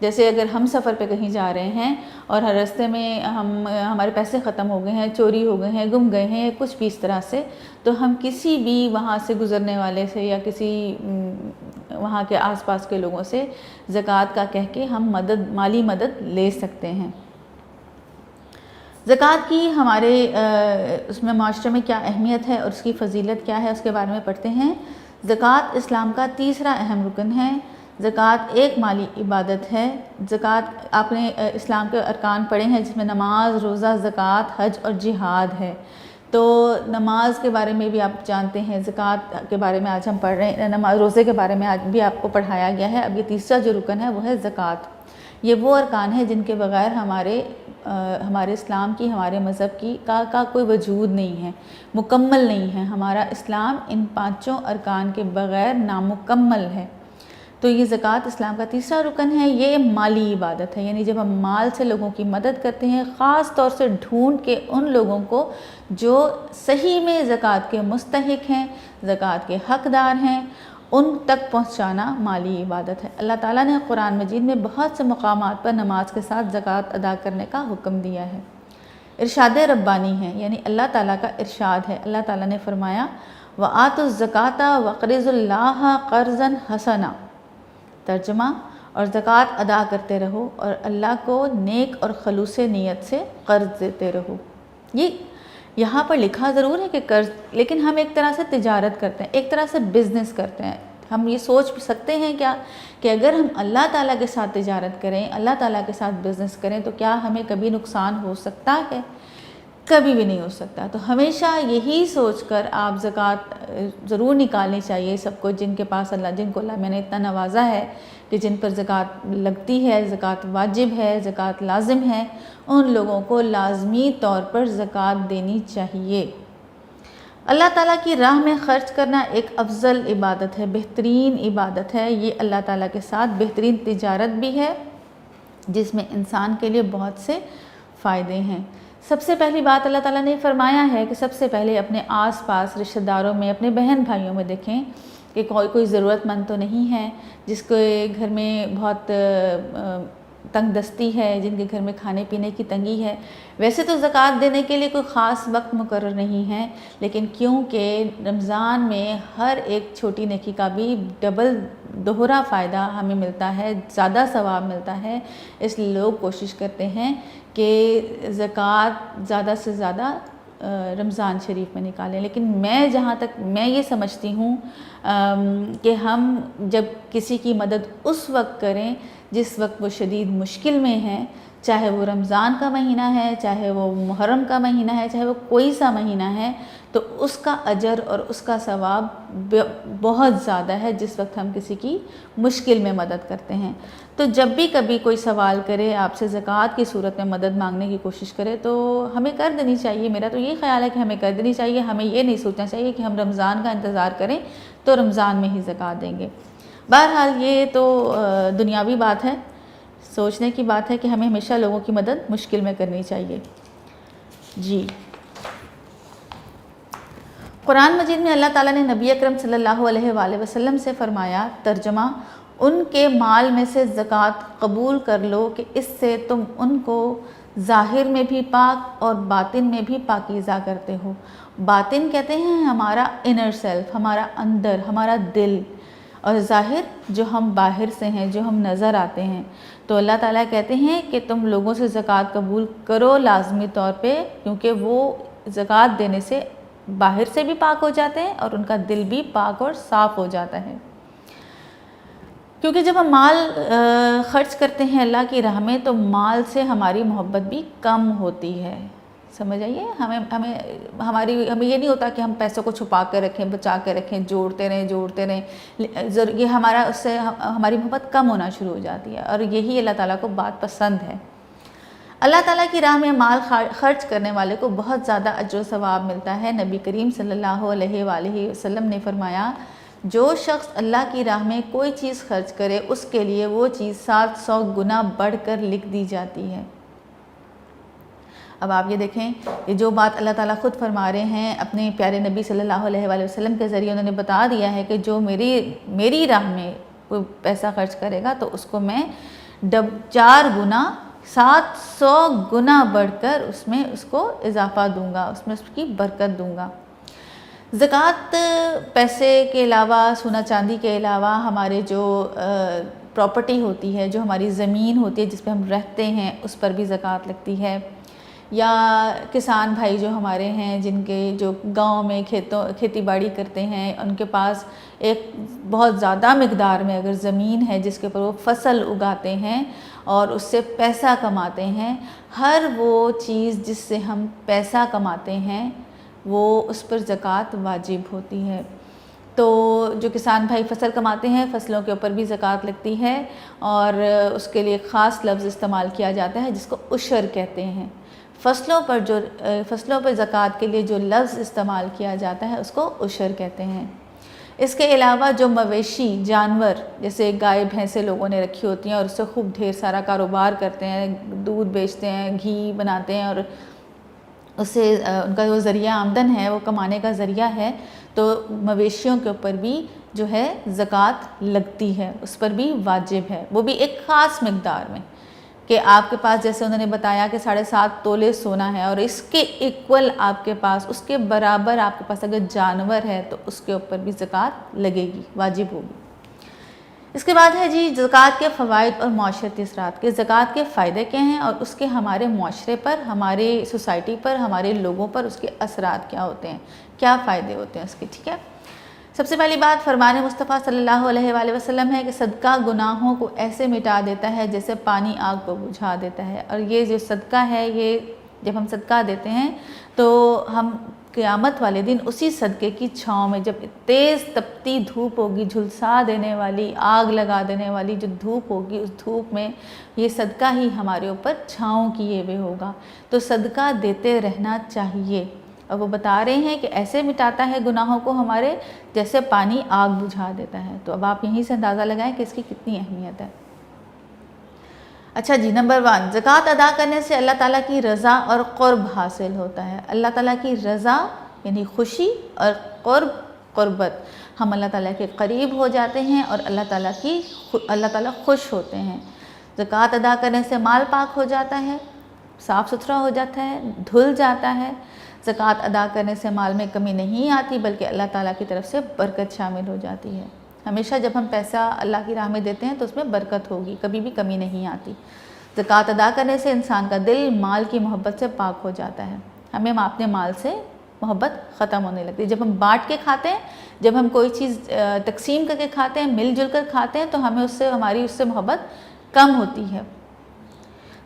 جیسے اگر ہم سفر پہ کہیں جا رہے ہیں اور ہر راستے میں ہمارے پیسے ختم ہو گئے ہیں، چوری ہو گئے ہیں، گم گئے ہیں، کچھ بھی اس طرح سے، تو ہم کسی بھی وہاں سے گزرنے والے سے یا کسی وہاں کے آس پاس کے لوگوں سے زکوٰۃ کا کہہ کے ہم مالی مدد لے سکتے ہیں۔ زکوٰۃ کی ہمارے اس میں معاشرے میں کیا اہمیت ہے اور اس کی فضیلت کیا ہے، اس کے بارے میں پڑھتے ہیں۔ زکوٰۃ اسلام کا تیسرا اہم رکن ہے۔ زکوٰۃ ایک مالی عبادت ہے۔ زکوٰۃ آپ نے اسلام کے ارکان پڑھے ہیں، جس میں نماز، روزہ، زکوٰۃ، حج اور جہاد ہے۔ تو نماز کے بارے میں بھی آپ جانتے ہیں، زکوٰۃ کے بارے میں آج ہم پڑھ رہے ہیں، روزے کے بارے میں آج بھی آپ کو پڑھایا گیا ہے۔ اب یہ تیسرا جو رکن ہے وہ ہے زکوٰۃ۔ یہ وہ ارکان ہیں جن کے بغیر ہمارے اسلام کی، ہمارے مذہب کی کا کوئی وجود نہیں ہے، مکمل نہیں ہے۔ ہمارا اسلام ان پانچوں ارکان کے بغیر نامکمل ہے۔ تو یہ زکوٰۃ اسلام کا تیسرا رکن ہے۔ یہ مالی عبادت ہے، یعنی جب ہم مال سے لوگوں کی مدد کرتے ہیں، خاص طور سے ڈھونڈ کے ان لوگوں کو جو صحیح میں زکوٰۃ کے مستحق ہیں، زکوٰۃ کے حقدار ہیں، ان تک پہنچانا مالی عبادت ہے۔ اللہ تعالیٰ نے قرآن مجید میں بہت سے مقامات پر نماز کے ساتھ زکوٰۃ ادا کرنے کا حکم دیا ہے۔ ارشاد ربانی ہے، یعنی اللہ تعالیٰ کا ارشاد ہے۔ اللہ تعالیٰ نے فرمایا وَآتُوا الزَّکَاةَ وَاقْرِضُوا اللَّهَ قَرْضًا حَسَنًا، ترجمہ، اور زکوٰۃ ادا کرتے رہو اور اللہ کو نیک اور خلوص نیت سے قرض دیتے رہو۔ یہ یہاں پر لکھا ضرور ہے کہ قرض، لیکن ہم ایک طرح سے تجارت کرتے ہیں، ایک طرح سے بزنس کرتے ہیں۔ ہم یہ سوچ سکتے ہیں کیا کہ اگر ہم اللہ تعالیٰ کے ساتھ تجارت کریں، اللہ تعالیٰ کے ساتھ بزنس کریں، تو کیا ہمیں کبھی نقصان ہو سکتا ہے؟ کبھی بھی نہیں ہو سکتا۔ تو ہمیشہ یہی سوچ کر آپ زکوٰۃ ضرور نکالنی چاہیے سب کو، جن کے پاس جن کو اللہ میں نے اتنا نوازا ہے کہ جن پر زکوٰۃ لگتی ہے، زکوٰۃ واجب ہے، زکوٰۃ لازم ہے، ان لوگوں کو لازمی طور پر زکوٰۃ دینی چاہیے۔ اللہ تعالیٰ کی راہ میں خرچ کرنا ایک افضل عبادت ہے، بہترین عبادت ہے۔ یہ اللہ تعالیٰ کے ساتھ بہترین تجارت بھی ہے، جس میں انسان کے لیے بہت سے فائدے ہیں۔ سب سے پہلی بات اللہ تعالیٰ نے فرمایا ہے کہ سب سے پہلے اپنے آس پاس رشتہ داروں میں، اپنے بہن بھائیوں میں دیکھیں کہ کوئی ضرورت مند تو نہیں ہے، جس کے گھر میں بہت تنگ دستی ہے، جن کے گھر میں کھانے پینے کی تنگی ہے۔ ویسے تو زکوٰۃ دینے کے لیے کوئی خاص وقت مقرر نہیں ہے، لیکن کیونکہ رمضان میں ہر ایک چھوٹی نیکی کا بھی دوہرا فائدہ ہمیں ملتا ہے، زیادہ ثواب ملتا ہے، اس لیے لوگ کوشش کرتے ہیں کہ زکوٰۃ زیادہ سے زیادہ رمضان شریف میں نکالیں۔ لیکن جہاں تک میں یہ سمجھتی ہوں کہ ہم جب کسی کی مدد اس وقت کریں جس وقت وہ شدید مشکل میں ہے، چاہے وہ رمضان کا مہینہ ہے، چاہے وہ محرم کا مہینہ ہے، چاہے وہ کوئی سا مہینہ ہے، تو اس کا اجر اور اس کا ثواب بہت زیادہ ہے جس وقت ہم کسی کی مشکل میں مدد کرتے ہیں۔ تو جب بھی کبھی کوئی سوال کرے، آپ سے زکوٰۃ کی صورت میں مدد مانگنے کی کوشش کرے، تو ہمیں کر دینی چاہیے۔ میرا تو یہ خیال ہے کہ ہمیں کر دینی چاہیے۔ ہمیں یہ نہیں سوچنا چاہیے کہ ہم رمضان کا انتظار کریں تو رمضان میں ہی زکوٰۃ دیں گے۔ بہرحال یہ تو دنیاوی بات ہے، سوچنے کی بات ہے کہ ہمیں ہمیشہ لوگوں کی مدد مشکل میں کرنی چاہیے۔ جی، قرآن مجید میں اللہ تعالیٰ نے نبی اکرم صلی اللہ علیہ وآلہ وسلم سے فرمایا، ترجمہ، ان کے مال میں سے زکوٰۃ قبول کر لو کہ اس سے تم ان کو ظاہر میں بھی پاک اور باطن میں بھی پاکیزہ کرتے ہو۔ باطن کہتے ہیں ہمارا انر سیلف، ہمارا اندر، ہمارا دل، اور ظاہر جو ہم باہر سے ہیں، جو ہم نظر آتے ہیں۔ تو اللہ تعالیٰ کہتے ہیں کہ تم لوگوں سے زکوٰۃ قبول کرو لازمی طور پہ، کیونکہ وہ زکوٰۃ دینے سے باہر سے بھی پاک ہو جاتے ہیں اور ان کا دل بھی پاک اور صاف ہو جاتا ہے۔ کیونکہ جب ہم مال خرچ کرتے ہیں اللہ کی راہ میں، تو مال سے ہماری محبت بھی کم ہوتی ہے۔ سمجھ آئیے؟ ہمیں یہ نہیں ہوتا کہ ہم پیسوں کو چھپا کر رکھیں، بچا کے رکھیں، جوڑتے رہیں۔ یہ اس سے ہماری محبت کم ہونا شروع ہو جاتی ہے، اور یہی اللہ تعالیٰ کو بات پسند ہے۔ اللہ تعالیٰ کی راہ میں مال خرچ کرنے والے کو بہت زیادہ اجر و ثواب ملتا ہے۔ نبی کریم صلی اللہ علیہ وآلہ وسلم نے فرمایا، جو شخص اللہ کی راہ میں کوئی چیز خرچ کرے، اس کے لیے وہ چیز 700 گنا بڑھ کر لکھ دی جاتی ہے۔ اب آپ یہ دیکھیں کہ جو بات اللہ تعالیٰ خود فرما رہے ہیں اپنے پیارے نبی صلی اللہ علیہ وآلہ وسلم کے ذریعے، انہوں نے بتا دیا ہے کہ جو میری راہ میں کوئی پیسہ خرچ کرے گا تو اس کو میں 4 گنا 700 گنا بڑھ کر اس میں اس کو اضافہ دوں گا، اس میں اس کی برکت دوں گا۔ زکوٰۃ پیسے کے علاوہ، سونا چاندی کے علاوہ ہمارے جو پراپرٹی ہوتی ہے، جو ہماری زمین ہوتی ہے جس پہ ہم رہتے ہیں، اس پر بھی زکوٰۃ لگتی ہے، یا کسان بھائی جو ہمارے ہیں جن کے جو گاؤں میں کھیتی باڑی کرتے ہیں، ان کے پاس ایک بہت زیادہ مقدار میں اگر زمین ہے جس کے اوپر وہ فصل اگاتے ہیں اور اس سے پیسہ کماتے ہیں، ہر وہ چیز جس سے ہم پیسہ کماتے ہیں وہ اس پر زکوٰۃ واجب ہوتی ہے۔ تو جو کسان بھائی فصل کماتے ہیں، فصلوں کے اوپر بھی زکوٰۃ لگتی ہے، اور اس کے لیے ایک خاص لفظ استعمال کیا جاتا ہے جس کو عشر کہتے ہیں۔ فصلوں پر زکوٰۃ کے لیے جو لفظ استعمال کیا جاتا ہے اس کو عشر کہتے ہیں۔ اس کے علاوہ جو مویشی جانور جیسے گائے بھینسیں لوگوں نے رکھی ہوتی ہیں اور اس سے خوب ڈھیر سارا کاروبار کرتے ہیں، دودھ بیچتے ہیں، گھی بناتے ہیں، اور اس سے ان کا جو ذریعہ آمدن ہے وہ کمانے کا ذریعہ ہے، تو مویشیوں کے اوپر بھی جو ہے زکوٰۃ لگتی ہے، اس پر بھی واجب ہے، وہ بھی ایک خاص مقدار میں، کہ آپ کے پاس جیسے انہوں نے بتایا کہ 7.5 تولے سونا ہے اور اس کے ایکول آپ کے پاس، اس کے برابر آپ کے پاس اگر جانور ہے تو اس کے اوپر بھی زکوٰۃ لگے گی، واجب ہوگی۔ اس کے بعد ہے جی زکوٰۃ کے فوائد اور معاشرتی اثرات کے۔ زکوٰۃ کے فائدے کیا ہیں اور اس کے ہمارے معاشرے پر، ہمارے سوسائٹی پر، ہمارے لوگوں پر اس کے اثرات کیا ہوتے ہیں، کیا فائدے ہوتے ہیں اس کے، ٹھیک ہے۔ سب سے پہلی بات فرمان مصطفیٰ صلی اللہ علیہ وآلہ وسلم ہے کہ صدقہ گناہوں کو ایسے مٹا دیتا ہے جیسے پانی آگ کو بجھا دیتا ہے، اور یہ جو صدقہ ہے، یہ جب ہم صدقہ دیتے ہیں تو ہم قیامت والے دن اسی صدقے کی چھاؤں میں، جب تیز تپتی دھوپ ہوگی، جھلسا دینے والی، آگ لگا دینے والی جو دھوپ ہوگی، اس دھوپ میں یہ صدقہ ہی ہمارے اوپر چھاؤں کیے ہوئے ہوگا۔ تو صدقہ دیتے رہنا چاہیے، اور وہ بتا رہے ہیں کہ ایسے مٹاتا ہے گناہوں کو ہمارے جیسے پانی آگ بجھا دیتا ہے۔ تو اب آپ یہیں سے اندازہ لگائیں کہ اس کی کتنی اہمیت ہے۔ اچھا جی، نمبر 1، زکوٰۃ ادا کرنے سے اللہ تعالیٰ کی رضا اور قرب حاصل ہوتا ہے۔ اللہ تعالیٰ کی رضا یعنی خوشی، اور قربت، ہم اللہ تعالیٰ کے قریب ہو جاتے ہیں اور اللہ تعالیٰ خوش ہوتے ہیں۔ زکوٰۃ ادا کرنے سے مال پاک ہو جاتا ہے، صاف ستھرا ہو جاتا ہے، دھل جاتا ہے۔ زکوٰۃ ادا کرنے سے مال میں کمی نہیں آتی بلکہ اللہ تعالیٰ کی طرف سے برکت شامل ہو جاتی ہے۔ ہمیشہ جب ہم پیسہ اللہ کی راہ میں دیتے ہیں تو اس میں برکت ہوگی، کبھی بھی کمی نہیں آتی۔ زکوٰۃ ادا کرنے سے انسان کا دل مال کی محبت سے پاک ہو جاتا ہے، ہمیں اپنے مال سے محبت ختم ہونے لگتی ہے۔ جب ہم بانٹ کے کھاتے ہیں، جب ہم کوئی چیز تقسیم کر کے کھاتے ہیں، مل جل کر کھاتے ہیں، تو ہماری اس سے محبت کم ہوتی ہے۔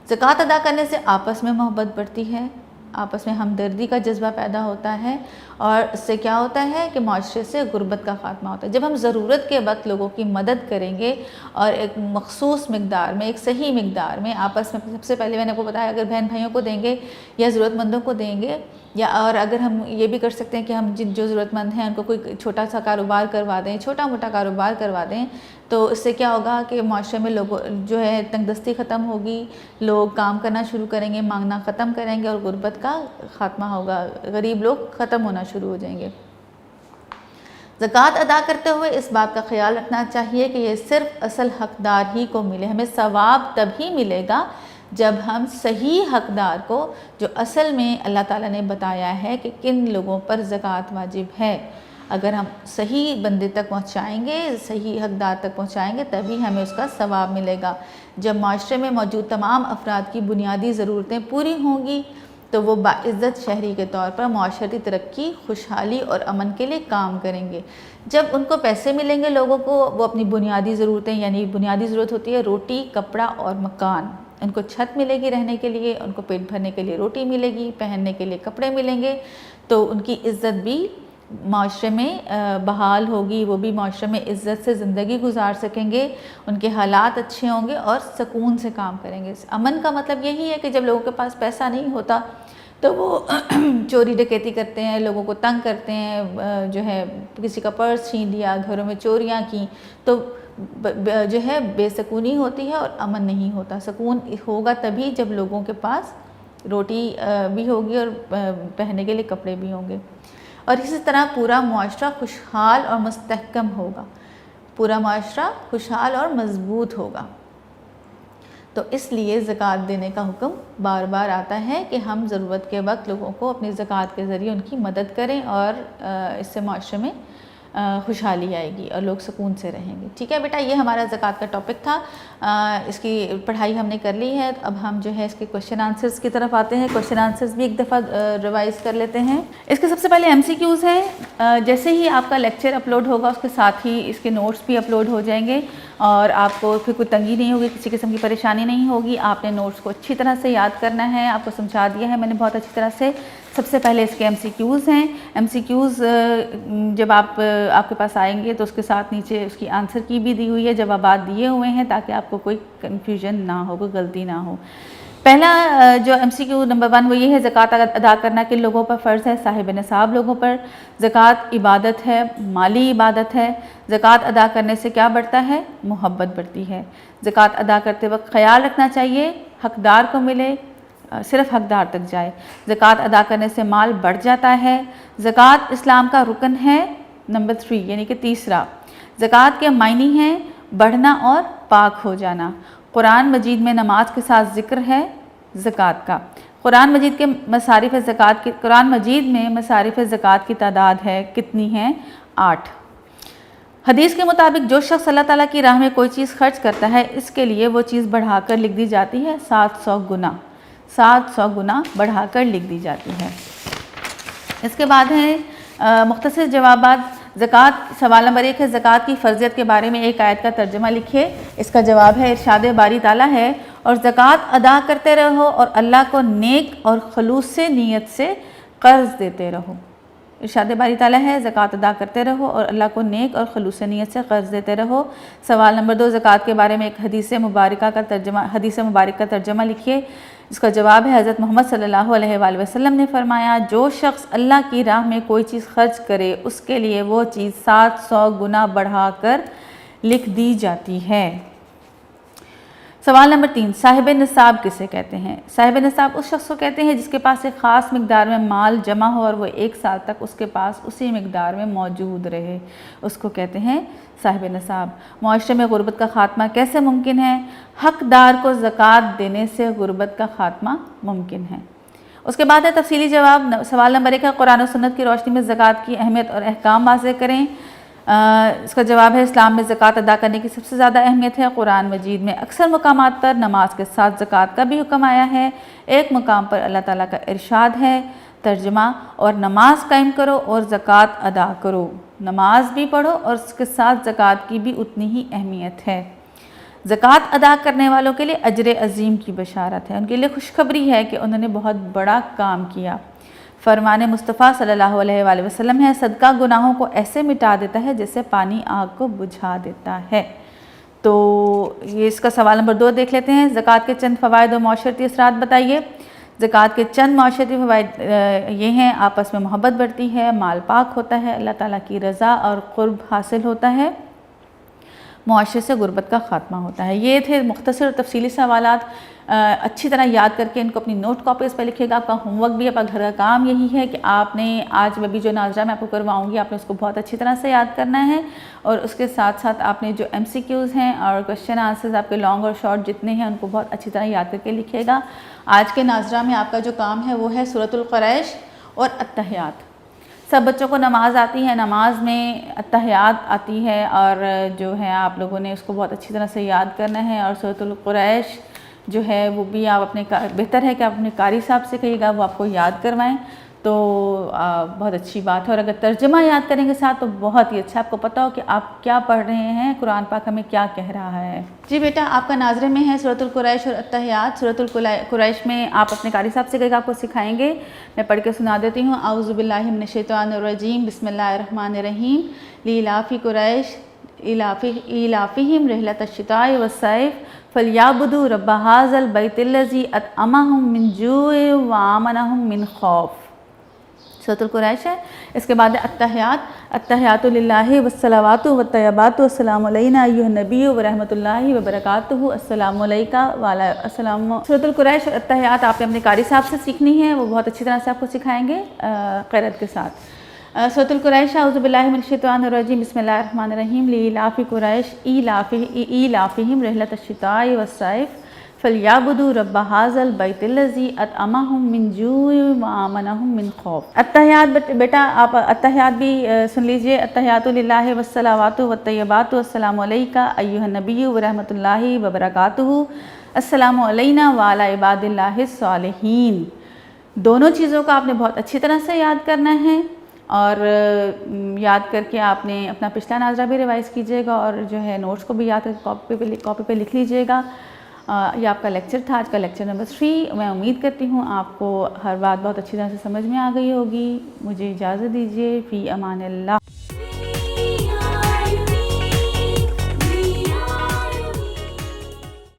زکوٰۃ ادا کرنے سے آپس میں محبت بڑھتی ہے، آپس میں ہمدردی کا جذبہ پیدا ہوتا ہے، اور اس سے کیا ہوتا ہے کہ معاشرے سے غربت کا خاتمہ ہوتا ہے۔ جب ہم ضرورت کے وقت لوگوں کی مدد کریں گے اور ایک مخصوص مقدار میں، ایک صحیح مقدار میں آپس میں، سب سے پہلے میں نے آپ کو بتایا اگر بہن بھائیوں کو دیں گے یا ضرورت مندوں کو دیں گے، یا اور اگر ہم یہ بھی کر سکتے ہیں کہ ہم جو ضرورت مند ہیں ان کو کوئی چھوٹا سا کاروبار کروا دیں، چھوٹا موٹا کاروبار کروا دیں، تو اس سے کیا ہوگا کہ معاشرے میں لوگوں جو ہے تنگ دستی ختم ہوگی، لوگ کام کرنا شروع کریں گے، مانگنا ختم کریں گے، اور غربت کا خاتمہ ہوگا، غریب لوگ ختم ہونا شروع ہو جائیں گے۔ زکوٰۃ ادا کرتے ہوئے اس بات کا خیال رکھنا چاہیے کہ یہ صرف اصل حقدار ہی کو ملے، ہمیں ثواب تب ہی ملے گا جب ہم صحیح حقدار کو، جو اصل میں اللہ تعالیٰ نے بتایا ہے کہ کن لوگوں پر زکوٰۃ واجب ہے، اگر ہم صحیح بندے تک پہنچائیں گے، صحیح حقدار تک پہنچائیں گے، تبھی ہمیں اس کا ثواب ملے گا۔ جب معاشرے میں موجود تمام افراد کی بنیادی ضرورتیں پوری ہوں گی تو وہ باعزت شہری کے طور پر معاشرتی ترقی، خوشحالی اور امن کے لیے کام کریں گے۔ جب ان کو پیسے ملیں گے لوگوں کو، وہ اپنی بنیادی ضرورتیں، یعنی بنیادی ضرورت ہوتی ہے روٹی، کپڑا اور مکان، ان کو چھت ملے گی رہنے کے لیے، ان کو پیٹ بھرنے کے لیے روٹی ملے گی، پہننے کے لیے کپڑے ملیں گے، تو ان کی عزت بھی معاشرے میں بحال ہوگی، وہ بھی معاشرے میں عزت سے زندگی گزار سکیں گے، ان کے حالات اچھے ہوں گے اور سکون سے کام کریں گے۔ امن کا مطلب یہی ہے کہ جب لوگوں کے پاس پیسہ نہیں ہوتا تو وہ چوری ڈکیتی کرتے ہیں، لوگوں کو تنگ کرتے ہیں، جو ہے کسی کا پرس چھین لیا، گھروں میں چوریاں کی، تو جو ہے بے سکونی ہوتی ہے اور امن نہیں ہوتا۔ سکون ہوگا تبھی جب لوگوں کے پاس روٹی بھی ہوگی اور پہننے کے لیے کپڑے بھی ہوں گے، اور اسی طرح پورا معاشرہ خوشحال اور مستحکم ہوگا، پورا معاشرہ خوشحال اور مضبوط ہوگا۔ تو اس لیے زکوٰۃ دینے کا حکم بار بار آتا ہے کہ ہم ضرورت کے وقت لوگوں کو اپنی زکوٰۃ کے ذریعے ان کی مدد کریں، اور اس سے معاشرے میں خوشحالی آئے گی اور لوگ سکون سے رہیں گے۔ ٹھیک ہے بیٹا، یہ ہمارا زکوٰۃ کا ٹاپک تھا، اس کی پڑھائی ہم نے کر لی ہے۔ اب ہم جو ہے اس کے کویشچن آنسرز کی طرف آتے ہیں۔ کویشچن آنسرز بھی ایک دفعہ ریوائز کر لیتے ہیں۔ اس کے سب سے پہلے MCQs ہیں۔ جیسے ہی آپ کا لیکچر اپلوڈ ہوگا اس کے ساتھ ہی اس کے نوٹس بھی اپلوڈ ہو جائیں گے، اور آپ کو پھر کوئی تنگی نہیں ہوگی، کسی قسم کی پریشانی نہیں ہوگی۔ آپ نے نوٹس کو اچھی طرح سے یاد کرنا ہے، آپ کو سمجھا دیا ہے میں نے بہت اچھی طرح سے۔ سب سے پہلے اس کے MCQs ہیں۔ MCQs جب آپ کے پاس آئیں گے تو اس کے ساتھ نیچے اس کی آنسر کی بھی دی ہوئی ہے، جوابات دیے ہوئے ہیں تاکہ آپ کو کوئی کنفیوژن نہ ہو، کوئی غلطی نہ ہو۔ پہلا جو MCQ نمبر 1 وہ یہ ہے، زکوٰۃ ادا کرنا کن لوگوں پر فرض ہے؟ صاحب نصاب لوگوں پر۔ زکوٰۃ عبادت ہے، مالی عبادت ہے۔ زکوٰۃ ادا کرنے سے کیا بڑھتا ہے؟ محبت بڑھتی ہے۔ زکوٰۃ ادا کرتے وقت خیال رکھنا چاہیے حقدار کو ملے، صرف حقدار تک جائے۔ زکوٰۃ ادا کرنے سے مال بڑھ جاتا ہے۔ زکوٰۃ اسلام کا رکن ہے، نمبر 3 یعنی کہ تیسرا۔ زکوٰۃ کے معنی ہیں بڑھنا اور پاک ہو جانا۔ قرآن مجید میں نماز کے ساتھ ذکر ہے زکوٰۃ کا۔ قرآن مجید میں مصارف زکوٰۃ کی تعداد ہے کتنی ہے؟ 8۔ حدیث کے مطابق جو شخص اللہ تعالیٰ کی راہ میں کوئی چیز خرچ کرتا ہے اس کے لیے وہ چیز بڑھا کر لکھ دی جاتی ہے 700 گنا، 700 گنا بڑھا کر لکھ دی جاتی ہے۔ اس کے بعد ہیں مختصر جوابات۔ زکوٰۃ، سوال نمبر 1 ہے، زکوٰۃ کی فرضیت کے بارے میں ایک آیت کا ترجمہ لکھیے۔ اس کا جواب ہے ارشاد باری تعالیٰ ہے، اور زکوٰۃ ادا کرتے رہو اور اللہ کو نیک اور خلوص سے نیت سے قرض دیتے رہو۔ ارشاد باری تعالیٰ ہے، زکوٰۃ ادا کرتے رہو اور اللہ کو نیک اور خلوص سے نیت سے قرض دیتے رہو۔ سوال نمبر 2، زکوٰۃ کے بارے میں ایک حدیث مبارک کا ترجمہ لکھیے۔ اس کا جواب ہے، حضرت محمد صلی اللہ علیہ وآلہ وسلم نے فرمایا، جو شخص اللہ کی راہ میں کوئی چیز خرچ کرے اس کے لیے وہ چیز 700 گنا بڑھا کر لکھ دی جاتی ہے۔ سوال نمبر 3، صاحب نصاب کسے کہتے ہیں؟ صاحب نصاب اس شخص کو کہتے ہیں جس کے پاس ایک خاص مقدار میں مال جمع ہو اور وہ 1 سال تک اس کے پاس اسی مقدار میں موجود رہے، اس کو کہتے ہیں صاحب نصاب۔ معاشرے میں غربت کا خاتمہ کیسے ممکن ہے؟ حقدار کو زکوٰۃ دینے سے غربت کا خاتمہ ممکن ہے۔ اس کے بعد ہے تفصیلی جواب۔ سوال نمبر 1 ہے، قرآن و سنت کی روشنی میں زکوٰۃ کی اہمیت اور احکام واضح کریں۔ اس کا جواب ہے، اسلام میں زکوٰۃ ادا کرنے کی سب سے زیادہ اہمیت ہے۔ قرآن مجید میں اکثر مقامات پر نماز کے ساتھ زکوٰۃ کا بھی حکم آیا ہے۔ ایک مقام پر اللہ تعالیٰ کا ارشاد ہے، ترجمہ، اور نماز قائم کرو اور زکوٰۃ ادا کرو۔ نماز بھی پڑھو اور اس کے ساتھ زکوٰۃ کی بھی اتنی ہی اہمیت ہے۔ زکوٰۃ ادا کرنے والوں کے لیے اجر عظیم کی بشارت ہے، ان کے لیے خوشخبری ہے کہ انہوں نے بہت بڑا کام کیا۔ فرمان مصطفیٰ صلی اللہ علیہ وآلہ وسلم ہے، صدقہ گناہوں کو ایسے مٹا دیتا ہے جیسے پانی آگ کو بجھا دیتا ہے۔ تو یہ اس کا سوال نمبر 2 دیکھ لیتے ہیں، زکوٰۃ کے چند فوائد و معاشرتی اثرات بتائیے۔ زکوٰۃ کے چند معاشرتی فوائد یہ ہیں، آپس میں محبت بڑھتی ہے، مال پاک ہوتا ہے، اللہ تعالیٰ کی رضا اور قرب حاصل ہوتا ہے، معاشرے سے غربت کا خاتمہ ہوتا ہے۔ یہ تھے مختصر اور تفصیلی سوالات۔ اچھی طرح یاد کر کے ان کو اپنی نوٹ کاپیز پہ لکھیے گا۔ آپ کا ہوم ورک بھی، آپ کا گھر کا کام یہی ہے کہ آپ نے آج میں بھی جو ناظرہ میں آپ کو کرواؤں گی، آپ نے اس کو بہت اچھی طرح سے یاد کرنا ہے، اور اس کے ساتھ ساتھ آپ نے جو MCQs ہیں اور کویشچن آنسرز آپ کے لانگ اور شارٹ جتنے ہیں ان کو بہت اچھی طرح یاد کر کے لکھیے گا۔ آج کے ناظرہ میں آپ کا جو کام ہے وہ ہے سورۃ القریش اور التحیات۔ سب بچوں کو نماز آتی ہے، نماز میں التحیات آتی ہے، اور جو ہے آپ لوگوں نے اس کو بہت اچھی طرح سے یاد کرنا ہے، اور سورۃ القریش جو ہے وہ بھی آپ اپنے بہتر ہے کہ آپ اپنے قاری صاحب سے کہیے گا وہ آپ کو یاد کروائیں، تو بہت اچھی بات ہے۔ اور اگر ترجمہ یاد کریں گے ساتھ تو بہت ہی اچھا، آپ کو پتہ ہو کہ آپ کیا پڑھ رہے ہیں، قرآن پاک ہمیں کیا کہہ رہا ہے۔ جی بیٹا، آپ کا ناظرے میں ہے سورۃ القریش اور التحیات۔ سورۃ القریش میں آپ اپنے قاری صاحب سے کہے گا، آپ کو سکھائیں گے، میں پڑھ کے سنا دیتی ہوں۔ اعوذ باللہ من الشیطان الرجیم، بسم اللہ الرحمن الرحیم۔ لیلاف قریش ایلافہم رحلۃ الشتاء والصیف فلیعبدوا رب ھذا البیت الذی اطعمہم من جوع وآمنہم من خوف۔ سورۃ القریش ہے۔ اس کے بعد التحیات، التحیات للہ والصلوات والطیبات والسلام علینا ایھا النبی ورحمۃ اللہ وبرکاتہ، السلام علیکہ وعلی السلام۔ سورۃ القریش اور التحیات آپ نے اپنے قاری صاحب سے سیکھنی ہے، وہ بہت اچھی طرح سے آپ کو سکھائیں گے قرأت کے ساتھ۔ سورۃ القریش، اعوذ باللہ من الشیطان الرجیم، بسم اللہ الرحمن الرحیم۔ لیلاف قریش ایلافہم رحلۃ الشتاء والصیف فَلْيَعْبُدُوا رَبَّ هَٰذَا الْبَيْتِ الَّذِي أَطْعَمَهُم مِّن جُوعٍ وَآمَنَهُم مِّن خَوْفٍ۔ التحیات بیٹا آپ التحیات بھی سن لیجئے۔ التحیات للہ والصلوات والطیبات والسلام علیک ایھا النبی ورحمۃ اللہ وبرکاتہ، السلام علینا وعلی عباد اللہ الصالحین۔ دونوں چیزوں کا آپ نے بہت اچھی طرح سے یاد کرنا ہے، اور یاد کر کے آپ نے اپنا پچھلا ناظرہ بھی ریوائز کیجیے گا، اور جو ہے نوٹس کو بھی یاد کر کے کاپی پہ لکھ لیجیے گا۔ یہ آپ کا لیکچر تھا، آج کا لیکچر نمبر 3۔ میں امید کرتی ہوں آپ کو ہر بات بہت اچھی طرح سے سمجھ میں آ گئی ہوگی۔ مجھے اجازت دیجیے، فی امان اللہ۔